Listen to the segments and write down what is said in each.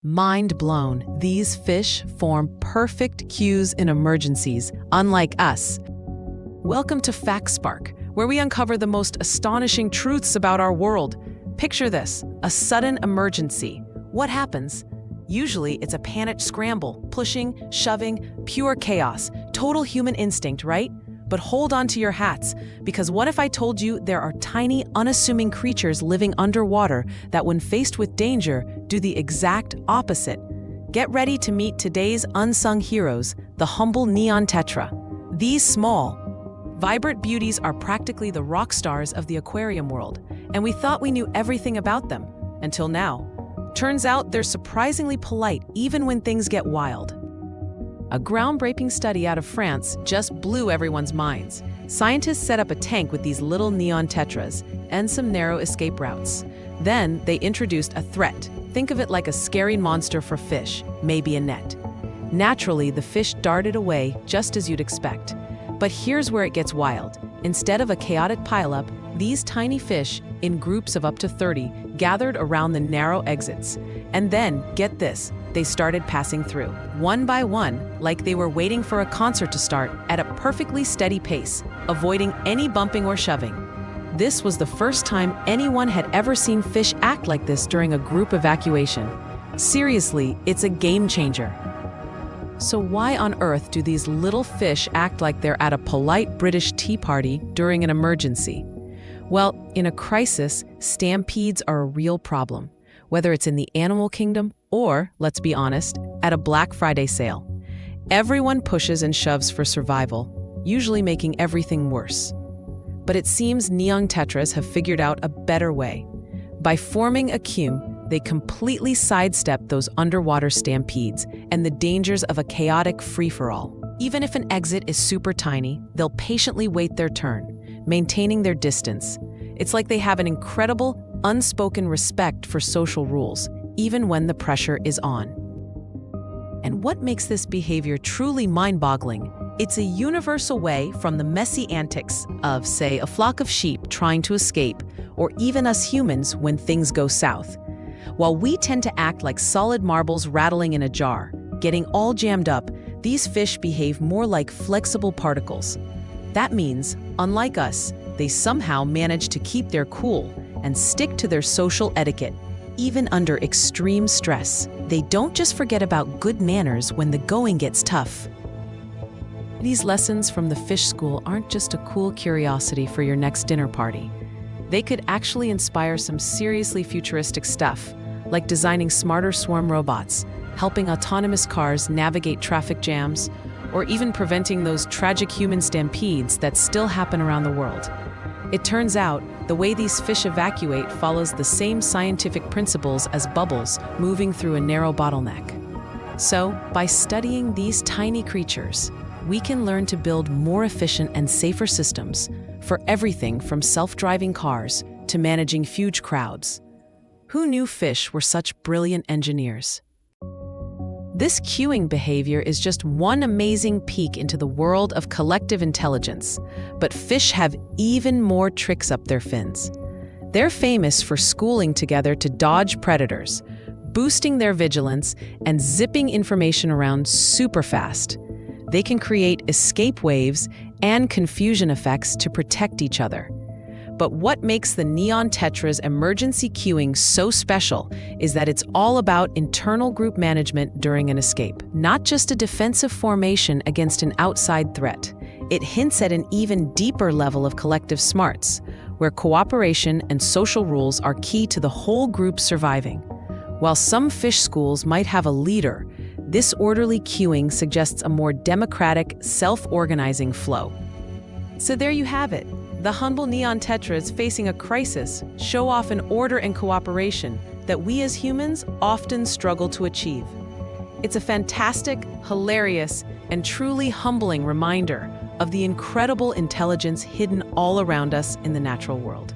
Mind blown, these fish form perfect cues in emergencies, unlike us. Welcome to FactSpark, where we uncover the most astonishing truths about our world. Picture this, a sudden emergency. What happens? Usually it's a panicked scramble, pushing, shoving, pure chaos, total human instinct, right? But hold on to your hats, because what if I told you there are tiny, unassuming creatures living underwater that when faced with danger, do the exact opposite? Get ready to meet today's unsung heroes, the humble Neon Tetra. These small, vibrant beauties are practically the rock stars of the aquarium world, and we thought we knew everything about them, until now. Turns out they're surprisingly polite even when things get wild. A groundbreaking study out of France just blew everyone's minds. Scientists set up a tank with these little neon tetras and some narrow escape routes. Then they introduced a threat. Think of it like a scary monster for fish, maybe a net. Naturally, the fish darted away just as you'd expect. But here's where it gets wild. Instead of a chaotic pileup, these tiny fish, in groups of up to 30, gathered around the narrow exits. And then, get this, they started passing through, one by one, like they were waiting for a concert to start at a perfectly steady pace, avoiding any bumping or shoving. This was the first time anyone had ever seen fish act like this during a group evacuation. Seriously, it's a game changer. So why on earth do these little fish act like they're at a polite British tea party during an emergency? Well, in a crisis, stampedes are a real problem, whether it's in the animal kingdom or, let's be honest, at a Black Friday sale. Everyone pushes and shoves for survival, usually making everything worse. But it seems Neon Tetras have figured out a better way. By forming a queue, they completely sidestep those underwater stampedes and the dangers of a chaotic free-for-all. Even if an exit is super tiny, they'll patiently wait their turn, maintaining their distance. It's like they have an incredible, unspoken respect for social rules, even when the pressure is on. And what makes this behavior truly mind-boggling? It's a universal way from the messy antics of, say, a flock of sheep trying to escape, or even us humans when things go south. While we tend to act like solid marbles rattling in a jar, getting all jammed up, these fish behave more like flexible particles. That means, unlike us, they somehow manage to keep their cool and stick to their social etiquette. Even under extreme stress, they don't just forget about good manners when the going gets tough. These lessons from the fish school aren't just a cool curiosity for your next dinner party. They could actually inspire some seriously futuristic stuff, like designing smarter swarm robots, helping autonomous cars navigate traffic jams, or even preventing those tragic human stampedes that still happen around the world. It turns out, the way these fish evacuate follows the same scientific principles as bubbles moving through a narrow bottleneck. So, by studying these tiny creatures, we can learn to build more efficient and safer systems for everything from self-driving cars to managing huge crowds. Who knew fish were such brilliant engineers? This queuing behavior is just one amazing peek into the world of collective intelligence, but fish have even more tricks up their fins. They're famous for schooling together to dodge predators, boosting their vigilance, and zipping information around super fast. They can create escape waves and confusion effects to protect each other. But what makes the Neon Tetras emergency queuing so special is that it's all about internal group management during an escape, not just a defensive formation against an outside threat. It hints at an even deeper level of collective smarts, where cooperation and social rules are key to the whole group surviving. While some fish schools might have a leader, this orderly queuing suggests a more democratic, self-organizing flow. So there you have it. The humble Neon Tetras facing a crisis show off an order and cooperation that we as humans often struggle to achieve. It's a fantastic, hilarious, and truly humbling reminder of the incredible intelligence hidden all around us in the natural world.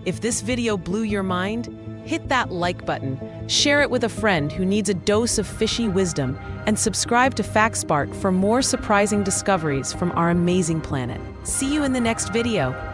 If this video blew your mind, hit that like button, share it with a friend who needs a dose of fishy wisdom, and subscribe to FactSpark for more surprising discoveries from our amazing planet. See you in the next video.